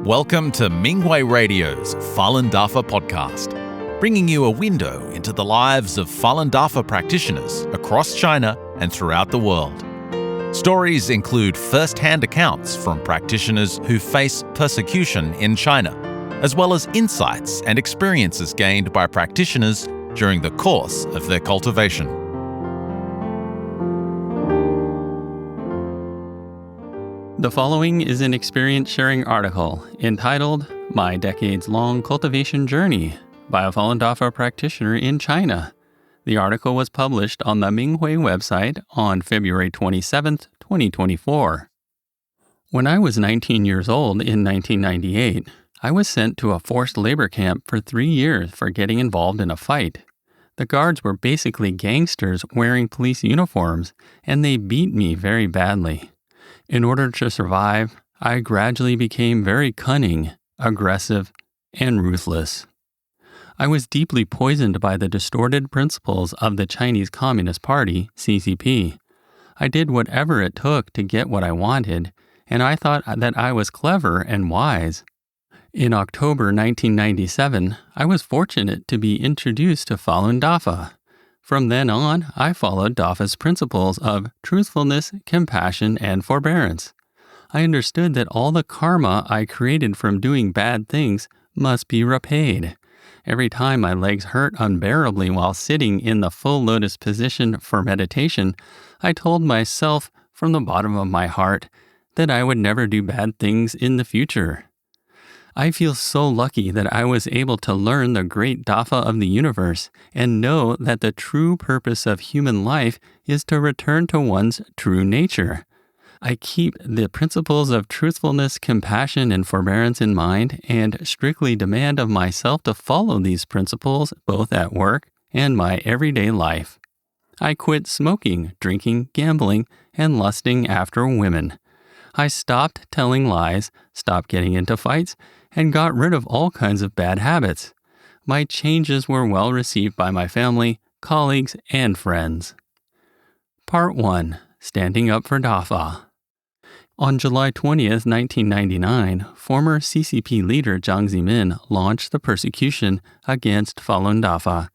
Welcome to Minghui Radio's Falun Dafa podcast, bringing you a window into the lives of Falun Dafa practitioners across China and throughout the world. Stories include first-hand accounts from practitioners who face persecution in China, as well as insights and experiences gained by practitioners during the course of their cultivation. The following is an experience-sharing article entitled My Decades-Long Cultivation Journey by a Falun Dafa practitioner in China. The article was published on the Minghui website on February 27, 2024. When I was 19 years old in 1998, I was sent to a forced labor camp for 3 years for getting involved in a fight. The guards were basically gangsters wearing police uniforms, and they beat me very badly. In order to survive, I gradually became very cunning, aggressive, and ruthless. I was deeply poisoned by the distorted principles of the Chinese Communist Party, CCP. I did whatever it took to get what I wanted, and I thought that I was clever and wise. In October 1997, I was fortunate to be introduced to Falun Dafa. From then on, I followed Dafa's principles of truthfulness, compassion, and forbearance. I understood that all the karma I created from doing bad things must be repaid. Every time my legs hurt unbearably while sitting in the full lotus position for meditation, I told myself from the bottom of my heart that I would never do bad things in the future. I feel so lucky that I was able to learn the great Dafa of the universe and know that the true purpose of human life is to return to one's true nature. I keep the principles of truthfulness, compassion, and forbearance in mind and strictly demand of myself to follow these principles both at work and my everyday life. I quit smoking, drinking, gambling, and lusting after women. I stopped telling lies, stopped getting into fights, and got rid of all kinds of bad habits. My changes were well received by my family, colleagues, and friends. Part 1. Standing Up for Dafa. On July 20th, 1999, former CCP leader Jiang Zemin launched the persecution against Falun Dafa.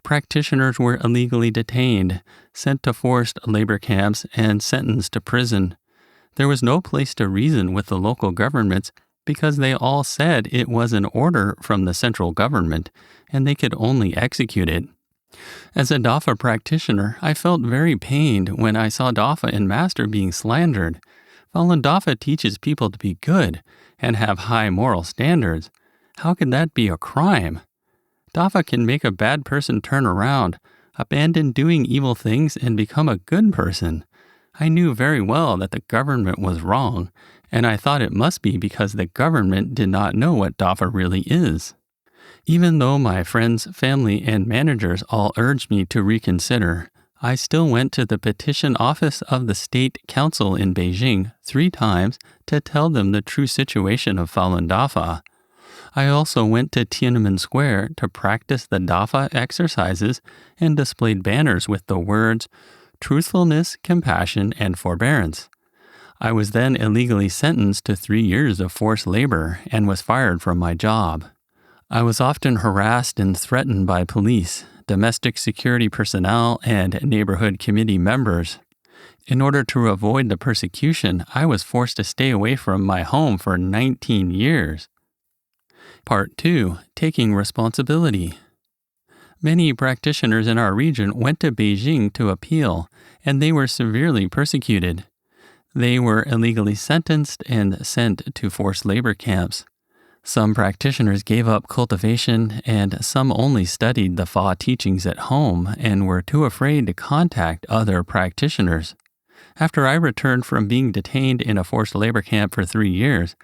Practitioners were illegally detained, sent to forced labor camps, and sentenced to prison. There was no place to reason with the local governments because they all said it was an order from the central government and they could only execute it. As a Dafa practitioner, I felt very pained when I saw Dafa and Master being slandered. Falun Dafa teaches people to be good and have high moral standards. How could that be a crime? Dafa can make a bad person turn around, abandon doing evil things, and become a good person. I knew very well that the government was wrong, and I thought it must be because the government did not know what Dafa really is. Even though my friends, family, and managers all urged me to reconsider, I still went to the petition office of the State Council in Beijing 3 times to tell them the true situation of Falun Dafa. I also went to Tiananmen Square to practice the Dafa exercises and displayed banners with the words, truthfulness, compassion, and forbearance. I was then illegally sentenced to 3 years of forced labor and was fired from my job. I was often harassed and threatened by police, domestic security personnel, and neighborhood committee members. In order to avoid the persecution, I was forced to stay away from my home for 19 years. Part 2. Taking Responsibility. Many practitioners in our region went to Beijing to appeal, and they were severely persecuted. They were illegally sentenced and sent to forced labor camps. Some practitioners gave up cultivation, and some only studied the Fa teachings at home and were too afraid to contact other practitioners. After I returned from being detained in a forced labor camp for 3 years,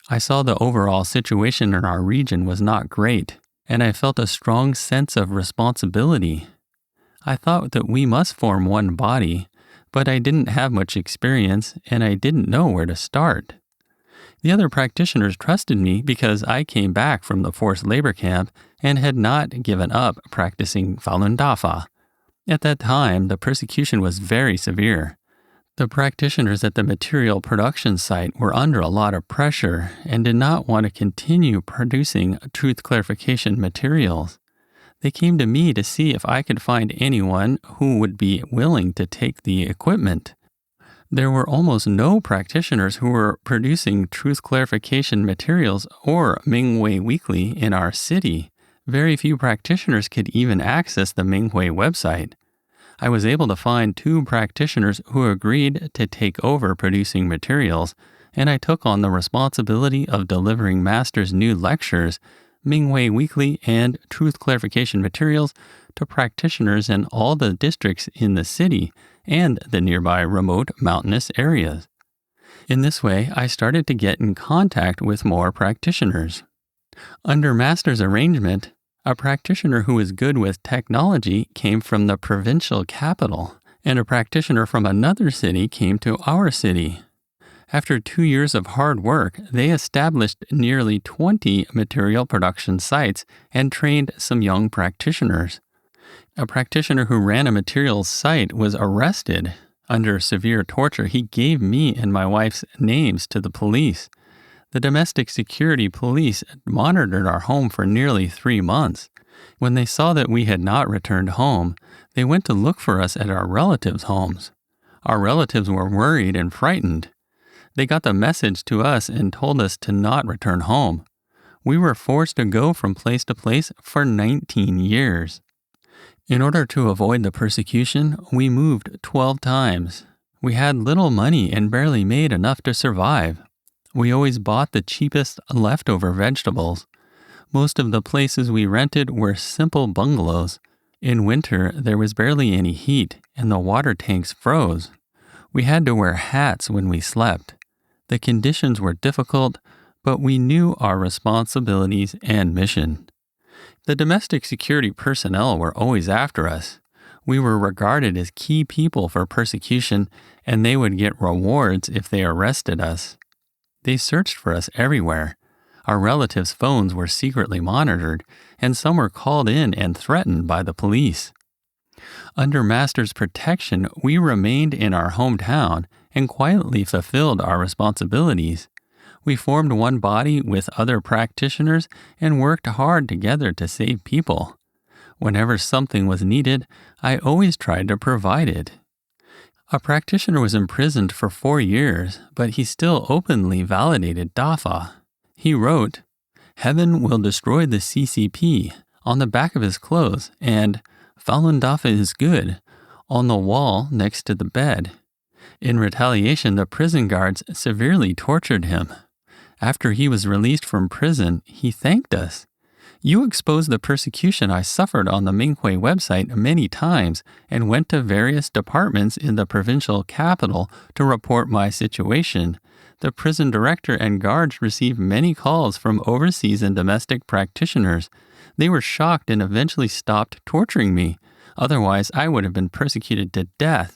I saw the overall situation in our region was not great, and I felt a strong sense of responsibility. I thought that we must form one body, but I didn't have much experience and I didn't know where to start. The other practitioners trusted me because I came back from the forced labor camp and had not given up practicing Falun Dafa. At that time, the persecution was very severe. The practitioners at the material production site were under a lot of pressure and did not want to continue producing truth clarification materials. They came to me to see if I could find anyone who would be willing to take the equipment. There were almost no practitioners who were producing truth clarification materials or Minghui Weekly in our city. Very few practitioners could even access the Minghui website. I was able to find 2 practitioners who agreed to take over producing materials, and I took on the responsibility of delivering Master's new lectures, Minghui Weekly and Truth Clarification materials to practitioners in all the districts in the city and the nearby remote mountainous areas. In this way, I started to get in contact with more practitioners. Under Master's arrangement, a practitioner who was good with technology came from the provincial capital, and a practitioner from another city came to our city. After 2 years of hard work, they established nearly 20 material production sites and trained some young practitioners. A practitioner who ran a materials site was arrested. Under severe torture, he gave me and my wife's names to the police. The domestic security police monitored our home for nearly 3 months. When they saw that we had not returned home, they went to look for us at our relatives' homes. Our relatives were worried and frightened. They got the message to us and told us to not return home. We were forced to go from place to place for 19 years. In order to avoid the persecution, we moved 12 times. We had little money and barely made enough to survive. We always bought the cheapest leftover vegetables. Most of the places we rented were simple bungalows. In winter, there was barely any heat, and the water tanks froze. We had to wear hats when we slept. The conditions were difficult, but we knew our responsibilities and mission. The domestic security personnel were always after us. We were regarded as key people for persecution, and they would get rewards if they arrested us. They searched for us everywhere. Our relatives' phones were secretly monitored, and some were called in and threatened by the police. Under Master's protection, we remained in our hometown and quietly fulfilled our responsibilities. We formed one body with other practitioners and worked hard together to save people. Whenever something was needed, I always tried to provide it. A practitioner was imprisoned for 4 years, but he still openly validated Dafa. He wrote, "Heaven will destroy the CCP" on the back of his clothes and "Falun Dafa is good" on the wall next to the bed. In retaliation, the prison guards severely tortured him. After he was released from prison, he thanked us. "You exposed the persecution I suffered on the Minghui website many times and went to various departments in the provincial capital to report my situation. The prison director and guards received many calls from overseas and domestic practitioners. They were shocked and eventually stopped torturing me. Otherwise, I would have been persecuted to death."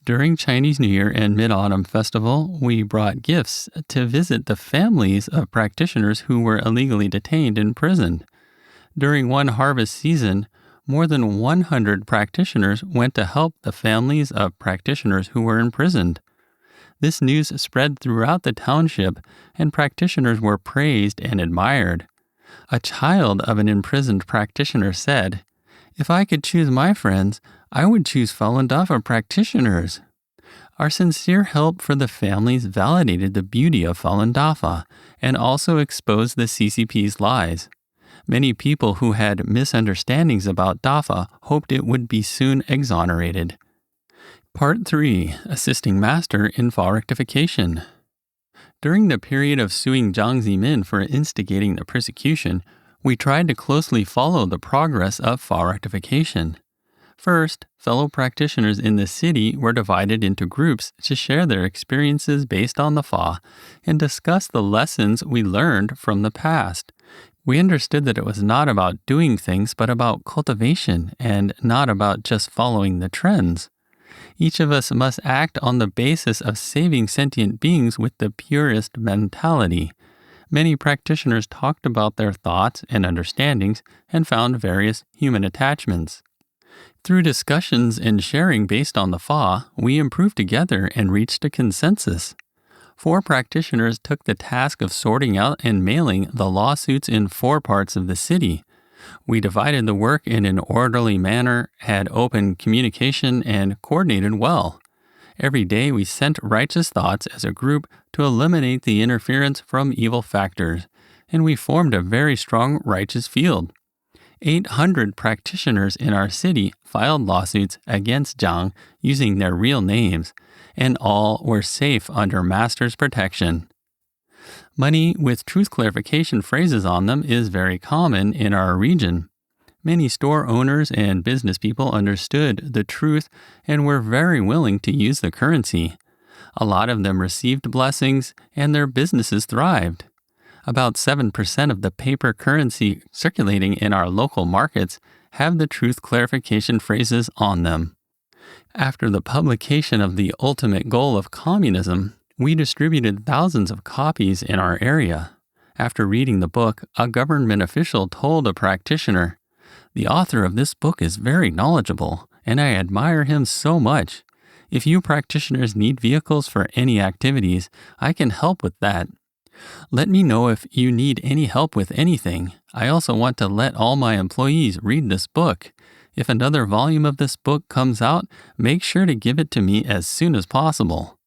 During Chinese New Year and Mid-Autumn Festival, we brought gifts to visit the families of practitioners who were illegally detained in prison. During one harvest season, more than 100 practitioners went to help the families of practitioners who were imprisoned. This news spread throughout the township, and practitioners were praised and admired. A child of an imprisoned practitioner said, "If I could choose my friends, I would choose Falun Dafa practitioners." Our sincere help for the families validated the beauty of Falun Dafa and also exposed the CCP's lies. Many people who had misunderstandings about Dafa hoped it would be soon exonerated. Part 3. Assisting Master in Fa Rectification. During the period of suing Jiang Zemin for instigating the persecution, we tried to closely follow the progress of Fa Rectification. First, fellow practitioners in the city were divided into groups to share their experiences based on the Fa and discuss the lessons we learned from the past. We understood that it was not about doing things, but about cultivation and not about just following the trends. Each of us must act on the basis of saving sentient beings with the purest mentality. Many practitioners talked about their thoughts and understandings and found various human attachments. Through discussions and sharing based on the Fa, we improved together and reached a consensus. 4 practitioners took the task of sorting out and mailing the lawsuits in 4 parts of the city. We divided the work in an orderly manner, had open communication, and coordinated well. Every day we sent righteous thoughts as a group to eliminate the interference from evil factors, and we formed a very strong righteous field. 800 practitioners in our city filed lawsuits against Zhang using their real names, and all were safe under Master's protection. Money with truth clarification phrases on them is very common in our region. Many store owners and business people understood the truth and were very willing to use the currency. A lot of them received blessings and their businesses thrived. About 7% of the paper currency circulating in our local markets have the truth clarification phrases on them. After the publication of The Ultimate Goal of Communism, we distributed thousands of copies in our area. After reading the book, a government official told a practitioner, "The author of this book is very knowledgeable, and I admire him so much. If you practitioners need vehicles for any activities, I can help with that. Let me know if you need any help with anything. I also want to let all my employees read this book. If another volume of this book comes out, make sure to give it to me as soon as possible."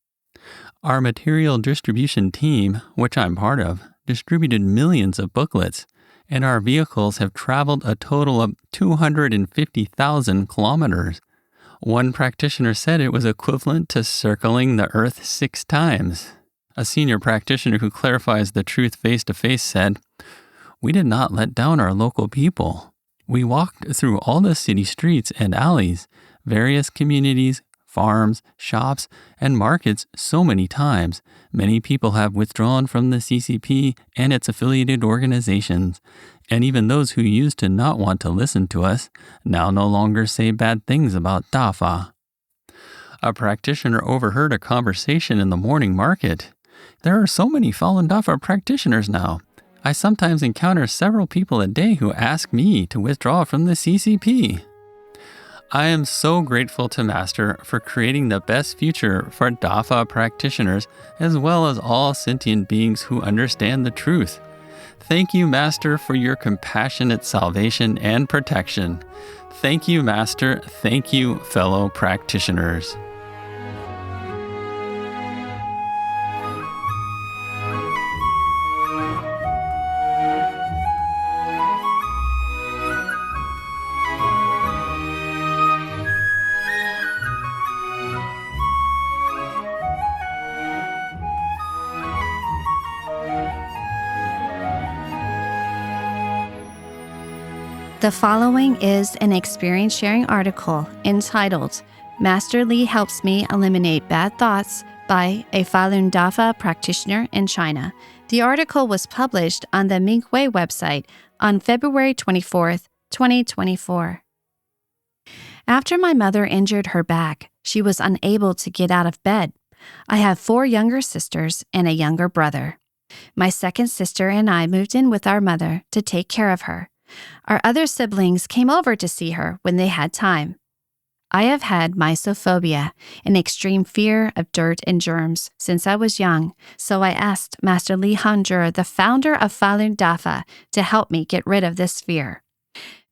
Our material distribution team, which I'm part of, distributed millions of booklets, and our vehicles have traveled a total of 250,000 kilometers. One practitioner said it was equivalent to circling the earth 6 times. A senior practitioner who clarifies the truth face-to-face said, "We did not let down our local people. We walked through all the city streets and alleys, various communities, farms, shops, and markets so many times. Many people have withdrawn from the CCP and its affiliated organizations, and even those who used to not want to listen to us now no longer say bad things about Dafa." A practitioner overheard a conversation in the morning market. "There are so many Falun Dafa practitioners now. I sometimes encounter several people a day who ask me to withdraw from the CCP." I am so grateful to Master for creating the best future for Dafa practitioners as well as all sentient beings who understand the truth. Thank you, Master, for your compassionate salvation and protection. Thank you, Master. Thank you, fellow practitioners. The following is an experience sharing article entitled Master Li Helps Me Eliminate Bad Thoughts by a Falun Dafa practitioner in China. The article was published on the Minghui website on February 24th, 2024. After my mother injured her back, she was unable to get out of bed. I have 4 younger sisters and a younger brother. My second sister and I moved in with our mother to take care of her. Our other siblings came over to see her when they had time. I have had mysophobia, an extreme fear of dirt and germs, since I was young, so I asked Master Li Hongzhi, the founder of Falun Dafa, to help me get rid of this fear.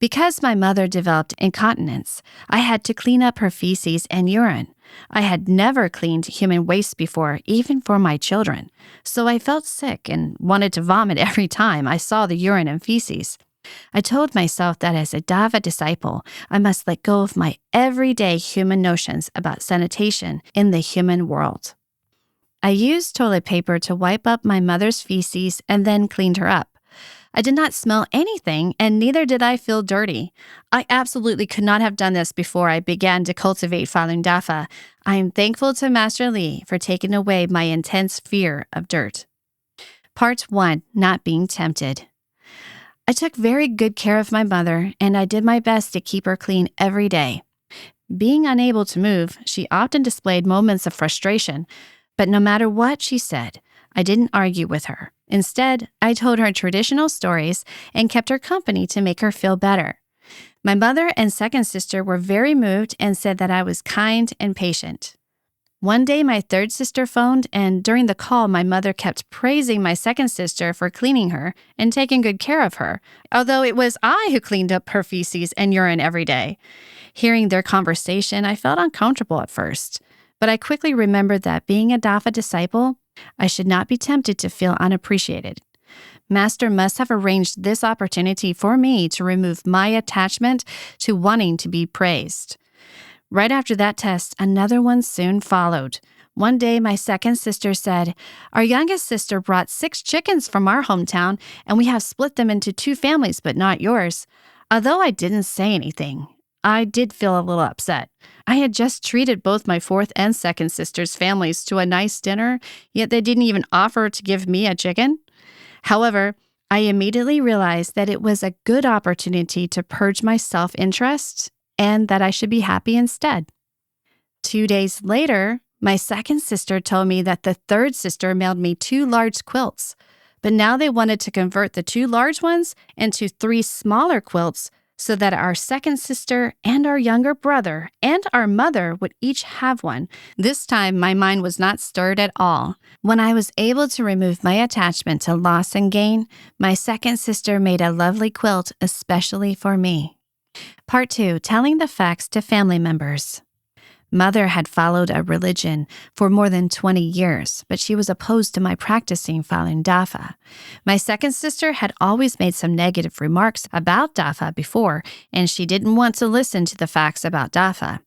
Because my mother developed incontinence, I had to clean up her feces and urine. I had never cleaned human waste before, even for my children, so I felt sick and wanted to vomit every time I saw the urine and feces. I told myself that as a Dafa disciple, I must let go of my everyday human notions about sanitation in the human world. I used toilet paper to wipe up my mother's feces and then cleaned her up. I did not smell anything, and neither did I feel dirty. I absolutely could not have done this before I began to cultivate Falun Dafa. I am thankful to Master Li for taking away my intense fear of dirt. Part 1. Not being tempted. I took very good care of my mother, and I did my best to keep her clean every day. Being unable to move, she often displayed moments of frustration, but no matter what she said, I didn't argue with her. Instead, I told her traditional stories and kept her company to make her feel better. My mother and second sister were very moved and said that I was kind and patient. One day, my third sister phoned, and during the call, my mother kept praising my second sister for cleaning her and taking good care of her, although it was I who cleaned up her feces and urine every day. Hearing their conversation, I felt uncomfortable at first, but I quickly remembered that being a Dafa disciple, I should not be tempted to feel unappreciated. Master must have arranged this opportunity for me to remove my attachment to wanting to be praised. Right after that test, another one soon followed. One day, my second sister said, "Our youngest sister brought 6 chickens from our hometown, and we have split them into 2 families, but not yours." Although I didn't say anything, I did feel a little upset. I had just treated both my fourth and second sister's families to a nice dinner, yet they didn't even offer to give me a chicken. However, I immediately realized that it was a good opportunity to purge my self-interest and that I should be happy instead. 2 days later, my second sister told me that the third sister mailed me 2 large quilts, but now they wanted to convert the 2 large ones into 3 smaller quilts so that our second sister and our younger brother and our mother would each have one. This time, my mind was not stirred at all. When I was able to remove my attachment to loss and gain, my second sister made a lovely quilt especially for me. Part 2, telling the facts to family members. Mother had followed a religion for more than 20 years, but she was opposed to my practicing Falun Dafa. My second sister had always made some negative remarks about Dafa before, and she didn't want to listen to the facts about Dafa.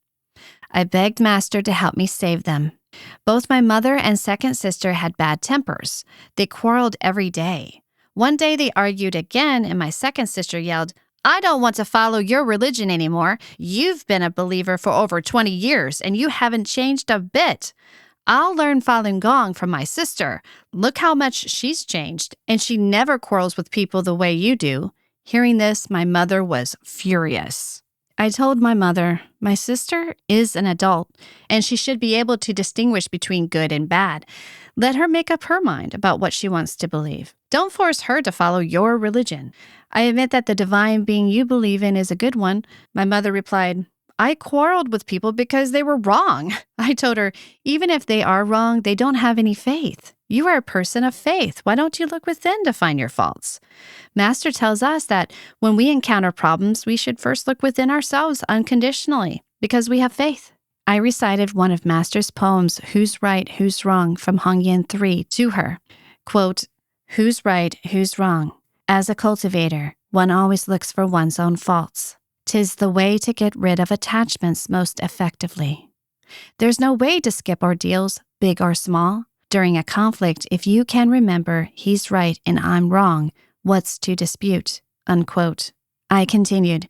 I begged Master to help me save them. Both my mother and second sister had bad tempers. They quarreled every day. One day they argued again, and my second sister yelled, "I don't want to follow your religion anymore. You've been a believer for over 20 years, and you haven't changed a bit. I'll learn Falun Gong from my sister. Look how much she's changed, and she never quarrels with people the way you do." Hearing this, my mother was furious. I told my mother, my sister is an adult, and she should be able to distinguish between good and bad. Let her make up her mind about what she wants to believe. Don't force her to follow your religion. I admit that the divine being you believe in is a good one. My mother replied, "I quarreled with people because they were wrong." I told her, even if they are wrong, they don't have any faith. You are a person of faith. Why don't you look within to find your faults? Master tells us that when we encounter problems, we should first look within ourselves unconditionally because we have faith. I recited one of Master's poems, Who's Right, Who's Wrong, from Hongyan 3 to her. Quote, "Who's right, who's wrong? As a cultivator, one always looks for one's own faults. 'Tis the way to get rid of attachments most effectively. There's no way to skip ordeals, big or small. During a conflict, if you can remember he's right and I'm wrong, what's to dispute?" Unquote. I continued,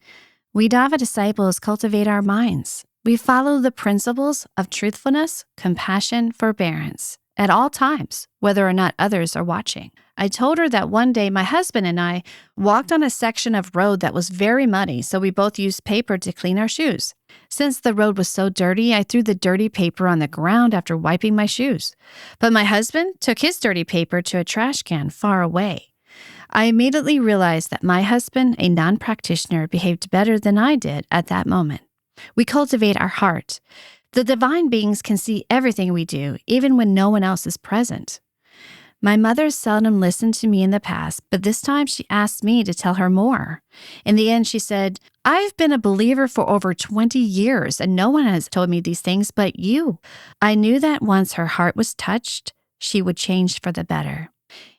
"We Dava disciples cultivate our minds. We follow the principles of truthfulness, compassion, forbearance at all times, whether or not others are watching." I told her that one day my husband and I walked on a section of road that was very muddy, so we both used paper to clean our shoes. Since the road was so dirty, I threw the dirty paper on the ground after wiping my shoes. But my husband took his dirty paper to a trash can far away. I immediately realized that my husband, a non-practitioner, behaved better than I did at that moment. We cultivate our heart. The divine beings can see everything we do, even when no one else is present. My mother seldom listened to me in the past, but this time she asked me to tell her more. In the end, she said, "I've been a believer for over 20 years, and no one has told me these things but you." I knew that once her heart was touched, she would change for the better.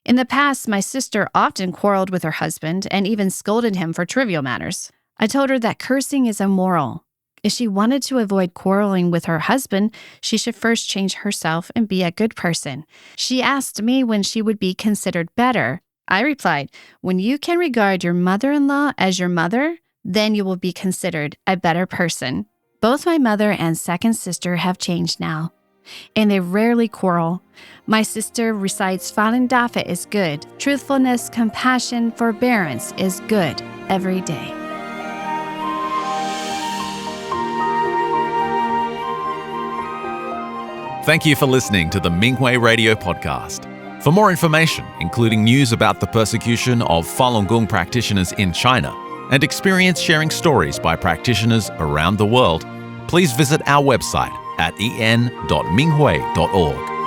In the past, my sister often quarreled with her husband and even scolded him for trivial matters. I told her that cursing is immoral. If she wanted to avoid quarreling with her husband, she should first change herself and be a good person. She asked me when she would be considered better. I replied, "When you can regard your mother-in-law as your mother, then you will be considered a better person." Both my mother and second sister have changed now, and they rarely quarrel. My sister recites Falun Dafa is good. Truthfulness, compassion, forbearance is good every day. Thank you for listening to the Minghui Radio Podcast. For more information, including news about the persecution of Falun Gong practitioners in China, and experience sharing stories by practitioners around the world, please visit our website at en.minghui.org.